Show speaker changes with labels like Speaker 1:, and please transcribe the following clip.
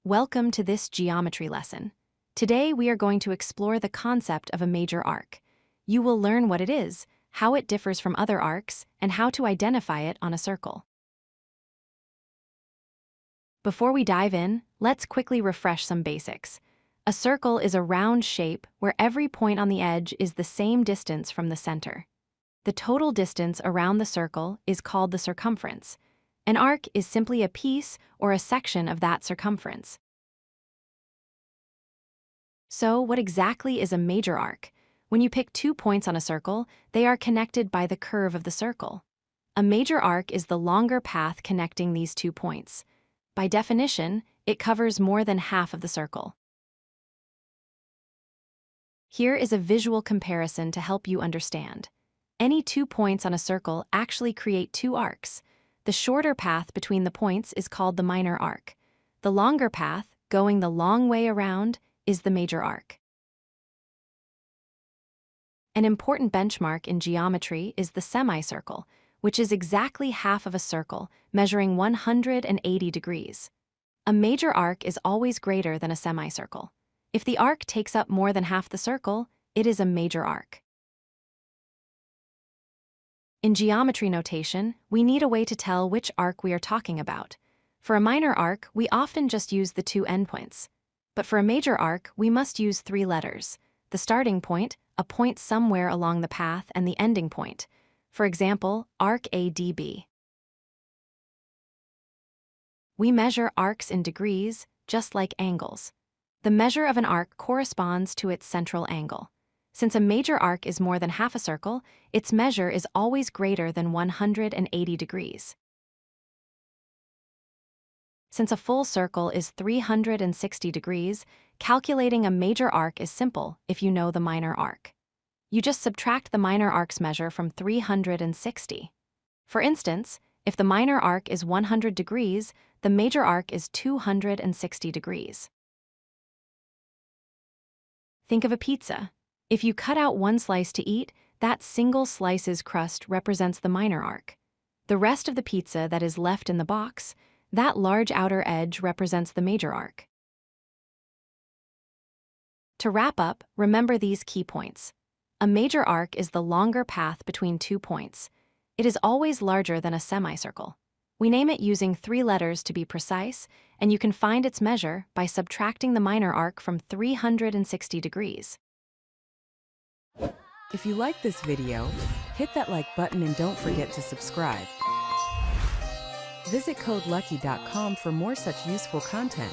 Speaker 1: Welcome to this geometry lesson. Today we are going to explore the concept of a major arc. You will learn what it is, how it differs from other arcs, and how to identify it on a circle. Before we dive in, let's quickly refresh some basics. A circle is a round shape where every point on the edge is the same distance from the center. The total distance around the circle is called the circumference. An arc is simply a piece or a section of that circumference. So, what exactly is a major arc? When you pick 2 points on a circle, they are connected by the curve of the circle. A major arc is the longer path connecting these 2 points. By definition, it covers more than half of the circle. Here is a visual comparison to help you understand. Any 2 points on a circle actually create 2 arcs. The shorter path between the points is called the minor arc. The longer path, going the long way around, is the major arc. An important benchmark in geometry is the semicircle, which is exactly half of a circle, measuring 180 degrees. A major arc is always greater than a semicircle. If the arc takes up more than half the circle, it is a major arc. In geometry notation, we need a way to tell which arc we are talking about. For a minor arc, we often just use the 2 endpoints. But for a major arc, we must use 3 letters: the starting point, a point somewhere along the path, and the ending point. For example, arc ADB. We measure arcs in degrees, just like angles. The measure of an arc corresponds to its central angle. Since a major arc is more than half a circle, its measure is always greater than 180 degrees. Since a full circle is 360 degrees, calculating a major arc is simple if you know the minor arc. You just subtract the minor arc's measure from 360. For instance, if the minor arc is 100 degrees, the major arc is 260 degrees. Think of a pizza. If you cut out one slice to eat, that single slice's crust represents the minor arc. The rest of the pizza that is left in the box, that large outer edge represents the major arc. To wrap up, remember these key points. A major arc is the longer path between 2 points. It is always larger than a semicircle. We name it using 3 letters to be precise, and you can find its measure by subtracting the minor arc from 360 degrees.
Speaker 2: If you like this video, hit that like button and don't forget to subscribe. Visit codelucky.com for more such useful content.